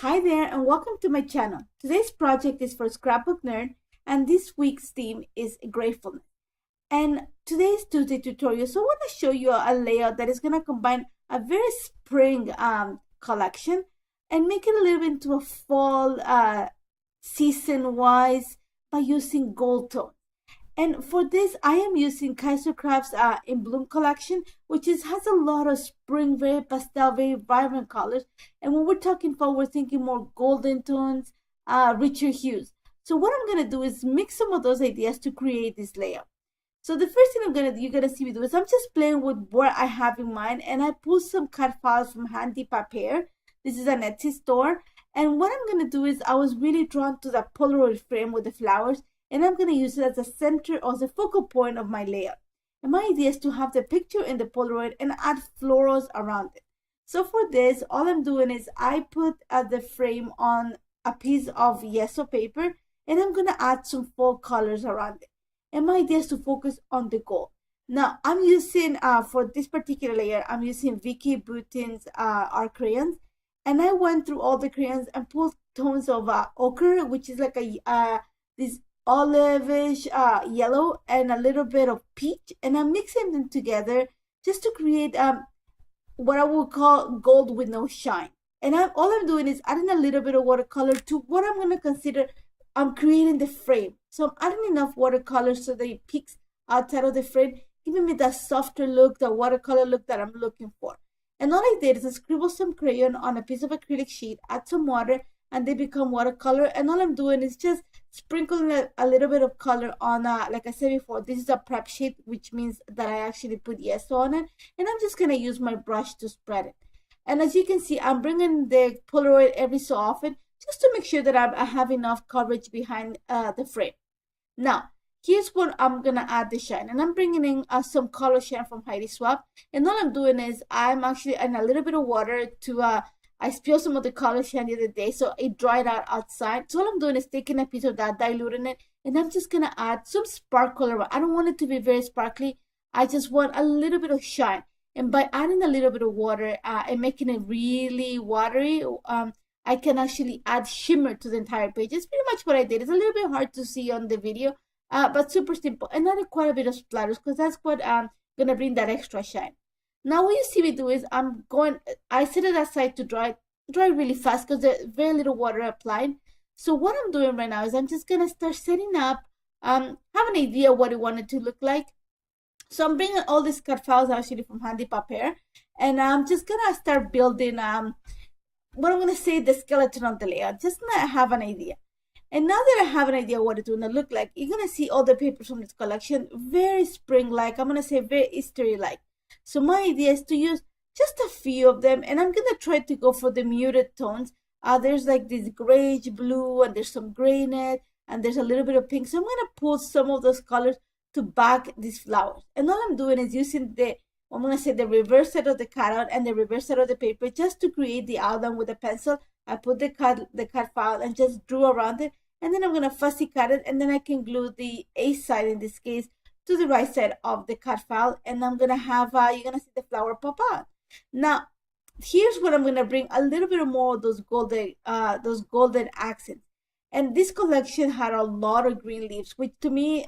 Hi there and welcome to my channel. Today's project is for Scrapbook Nerd and this week's theme is gratefulness. And today's Tuesday tutorial, so I want to show you a layout that is going to combine a very spring collection and make it a little bit into a fall season-wise by using gold tone. And for this, I am using Kaiser Crafts in Bloom collection, which has a lot of spring, very pastel, very vibrant colors. And when we're talking fall, we're thinking more golden tones, richer hues. So what I'm going to do is mix some of those ideas to create this layout. So the first thing you're gonna see me do is I'm just playing with what I have in mind, and I pulled some cut files from Handipaper. This is an Etsy store. And what I'm going to do is I was really drawn to the Polaroid frame with the flowers, and I'm going to use it as a center or the focal point of my layout. And my idea is to have the picture in the Polaroid and add florals around it. So for this, all I'm doing is I put the frame on a piece of gesso paper, and I'm going to add some fall colors around it. And my idea is to focus on the gold. Now, I'm using, for this particular layer, I'm using Vicky Butin's art crayons. And I went through all the crayons and pulled tones of ochre, which is like this olive-ish yellow, and a little bit of peach. And I'm mixing them together just to create what I would call gold with no shine. And all I'm doing is adding a little bit of watercolor to what I'm going to consider I'm creating the frame. So I'm adding enough watercolor so that it peeks outside of the frame, giving me that softer look, the watercolor look that I'm looking for. And all I did is I scribbled some crayon on a piece of acrylic sheet, add some water, and they become watercolor. And all I'm doing is just sprinkling a little bit of color on, like I said before, this is a prep sheet, which means that I actually put gesso on it. And I'm just going to use my brush to spread it. And as you can see, I'm bringing the Polaroid every so often, just to make sure that I have enough coverage behind the frame. Now, here's what I'm going to add the shine. And I'm bringing in some color shine from Heidi Swap. And all I'm doing is I'm actually adding a little bit of water to, I spilled some of the color shine the other day, so it dried out outside. So all I'm doing is taking a piece of that, diluting it, and I'm just going to add some sparkle around. I don't want it to be very sparkly. I just want a little bit of shine. And by adding a little bit of water and making it really watery, I can actually add shimmer to the entire page. It's pretty much what I did. It's a little bit hard to see on the video, but super simple. And added quite a bit of splatters because that's what going to bring that extra shine. Now what you see me do is I set it aside to dry really fast because there's very little water applied. So what I'm doing right now is I'm just going to start setting up, have an idea what I want it to look like. So I'm bringing all these cut files actually from Handipaper, and I'm just going to start building what I'm going to say the skeleton of the layout, just to have an idea. And now that I have an idea what it's going to look like, you're going to see all the papers from this collection, very spring-like, I'm going to say very Easter-like. So my idea is to use just a few of them, and I'm going to try to go for the muted tones. There's like this grayish blue, and there's some gray in it, and there's a little bit of pink. So I'm going to pull some of those colors to back these flowers. And all I'm doing is using I'm going to say the reverse side of the cutout and the reverse side of the paper just to create the outline with a pencil. I put the cut file and just drew around it. And then I'm going to fussy cut it. And then I can glue the A side, in this case, to the right side of the cut file. And I'm going to have, you're going to see the flower pop out. Now, here's what I'm going to bring a little bit more of those golden accents. And this collection had a lot of green leaves, which to me,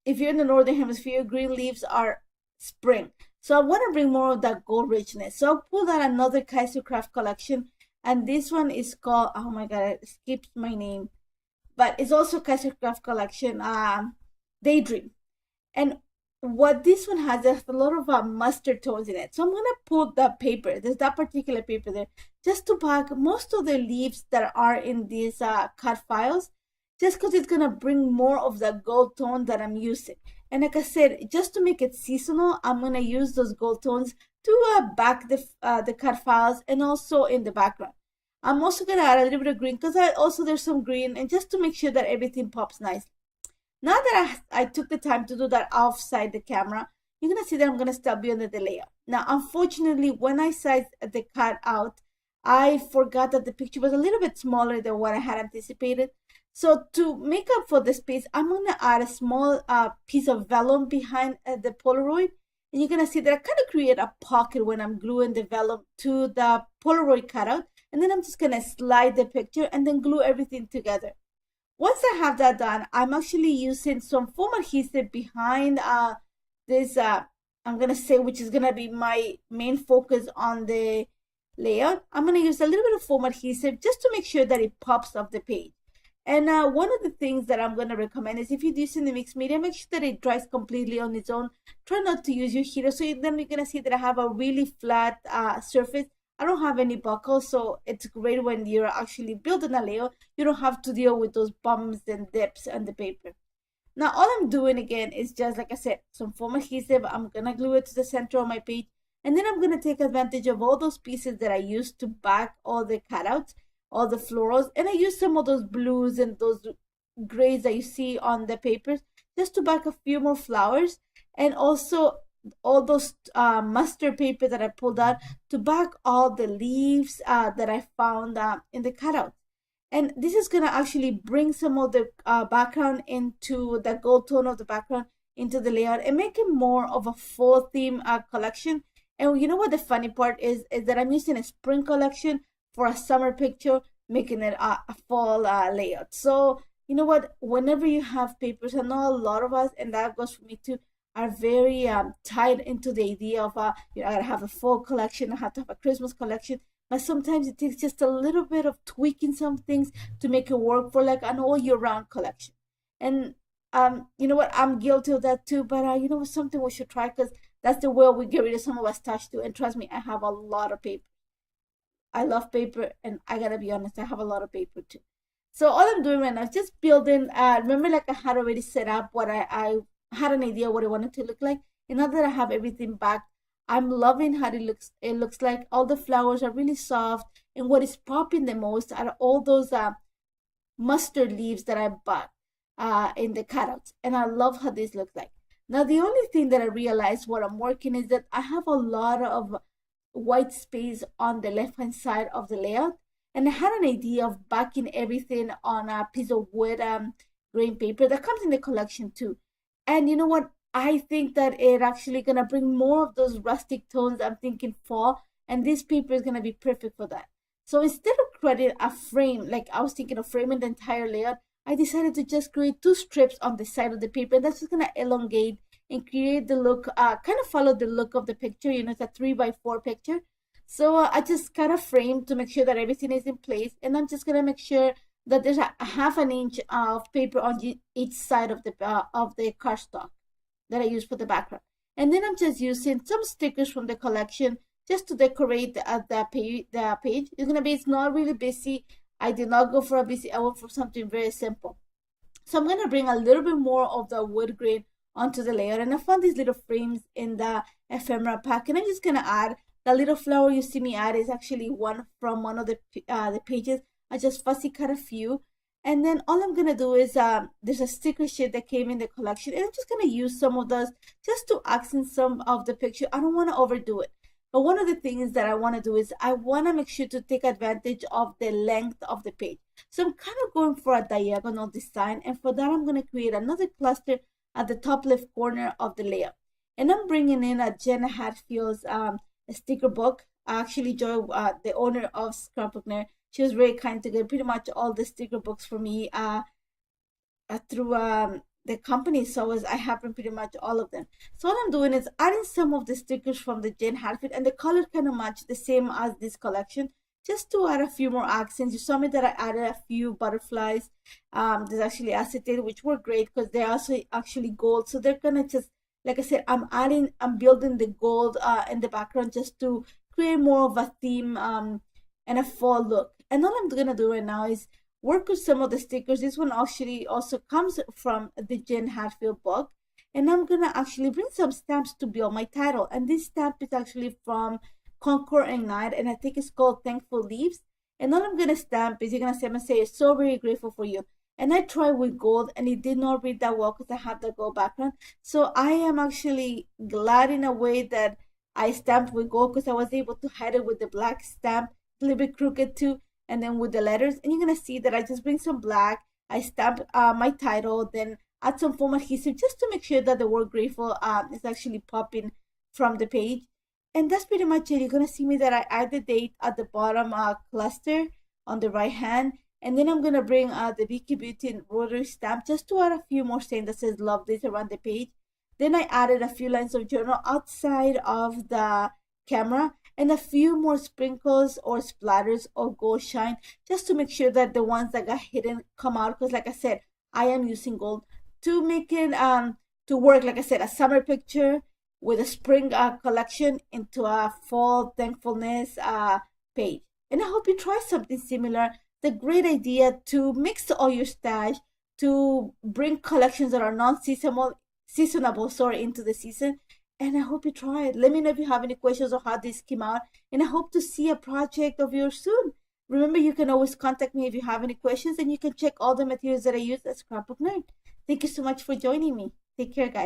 if you're in the Northern Hemisphere, green leaves are spring. So I want to bring more of that gold richness. So I pulled out another Kaiser Craft collection, and this one is called, oh my god, it skipped my name, but it's also Kaiser Craft collection, Daydream. And what this one has, there's a lot of mustard tones in it. So I'm going to pull that paper, there's that particular paper there, just to pack most of the leaves that are in these cut files, just because it's going to bring more of the gold tone that I'm using. And like I said, just to make it seasonal, I'm going to use those gold tones to back the cut files and also in the background. I'm also going to add a little bit of green because there's some green, and just to make sure that everything pops nice. Now that I took the time to do that offside the camera, you're going to see that I'm going to start building the layout. Now, unfortunately, when I sized the cut out, I forgot that the picture was a little bit smaller than what I had anticipated. So to make up for the space, I'm going to add a small piece of vellum behind the Polaroid. And you're going to see that I kind of create a pocket when I'm gluing the vellum to the Polaroid cutout. And then I'm just going to slide the picture and then glue everything together. Once I have that done, I'm actually using some foam adhesive behind this, I'm going to say, which is going to be my main focus on the layout. I'm going to use a little bit of foam adhesive just to make sure that it pops off the page. And one of the things that I'm going to recommend is if you're using the mixed media, make sure that it dries completely on its own. Try not to use your heater. So then you're going to see that I have a really flat surface. I don't have any buckles, so it's great when you're actually building a layout. You don't have to deal with those bumps and dips on the paper. Now, all I'm doing again is just, like I said, some foam adhesive. I'm going to glue it to the center of my page. And then I'm going to take advantage of all those pieces that I used to back all the cutouts, all the florals, and I use some of those blues and those grays that you see on the papers just to back a few more flowers, and also all those mustard paper that I pulled out to back all the leaves that I found in the cutout. And this is going to actually bring some of the background into the gold tone of the background into the layout and make it more of a fall theme collection. And you know what the funny part is that I'm using a spring collection for a summer picture, making it a fall layout. So you know what, whenever you have papers, I know a lot of us, and that goes for me too, are very tied into the idea of I gotta have a fall collection, I have to have a Christmas collection, but sometimes it takes just a little bit of tweaking some things to make it work for like an all year round collection. And you know what, I'm guilty of that too, but you know, something we should try, because that's the way we get rid of some of our stash too. And trust me, I have a lot of paper. I love paper, and I gotta be honest, I have a lot of paper too. So all I'm doing right now is just building. Remember, like I had already set up what I had an idea what I wanted to look like. And now that I have everything back, I'm loving how it looks. It looks like all the flowers are really soft, and what is popping the most are all those mustard leaves that I bought in the cutouts, and I love how this looks like. Now the only thing that I realized while I'm working is that I have a lot of white space on the left hand side of the layout, and I had an idea of backing everything on a piece of wood grain paper that comes in the collection too. And you know what, I think that it actually gonna bring more of those rustic tones. I'm thinking fall, and this paper is gonna be perfect for that. So instead of creating a frame, like I was thinking of framing the entire layout, I decided to just create 2 strips on the side of the paper, and that's just gonna elongate and create the look, kind of follow the look of the picture. You know, it's a 3x4 picture. So I just kind of frame to make sure that everything is in place, and I'm just gonna make sure that there's a half an inch of paper on each side of the cardstock that I use for the background. And then I'm just using some stickers from the collection just to decorate the page. It's gonna be, it's not really busy. I did not go for a busy, I went for something very simple. So I'm gonna bring a little bit more of the wood grain onto the layer, and I found these little frames in the ephemera pack, and I'm just gonna add the little flower you see me add is actually one from one of the pages. I just fussy cut a few, and then all I'm gonna do is there's a sticker sheet that came in the collection, and I'm just gonna use some of those just to accent some of the picture. I don't want to overdo it, but one of the things that I want to do is I want to make sure to take advantage of the length of the page. So I'm kind of going for a diagonal design, and for that I'm gonna create another cluster at the top left corner of the layout. And I'm bringing in a Jenna Hatfield's sticker book. Actually, Joy, the owner of Scrapbook Nerd, she was very kind to get pretty much all the sticker books for me through the company. So I have pretty much all of them. So what I'm doing is adding some of the stickers from the Jen Hatfield, and the color kind of match the same as this collection, just to add a few more accents. You saw me that I added a few butterflies. There's actually acetate, which were great because they're also actually gold. So they're gonna just, like I said, I'm building the gold in the background just to create more of a theme and a fall look. And all I'm gonna do right now is work with some of the stickers. This one actually also comes from the Jen Hatfield book. And I'm gonna actually bring some stamps to build my title. And this stamp is actually from Concord and Night, and I think it's called Thankful Leaves. And all I'm gonna stamp is, you're gonna see, I'm gonna say, so very grateful for you. And I tried with gold, and it did not read that well because I have the gold background. So I am actually glad in a way that I stamped with gold, because I was able to hide it with the black stamp, a little bit crooked too, and then with the letters. And you're gonna see that I just bring some black, I stamp my title, then add some foam adhesive just to make sure that the word grateful is actually popping from the page. And that's pretty much it. You're gonna see me that I add the date at the bottom cluster on the right hand. And then I'm gonna bring the Vicky Beauty rotary stamp just to add a few more saying that says love this around the page. Then I added a few lines of journal outside of the camera and a few more sprinkles or splatters of gold shine just to make sure that the ones that got hidden come out, because like I said, I am using gold to make it to work, like I said, a summer picture with a spring collection into a fall thankfulness page. And I hope you try something similar. The great idea to mix all your stash to bring collections that are seasonable, into the season. And I hope you try it. Let me know if you have any questions on how this came out. And I hope to see a project of yours soon. Remember, you can always contact me if you have any questions, and you can check all the materials that I use at Scrapbook Nerd. Thank you so much for joining me. Take care, guys.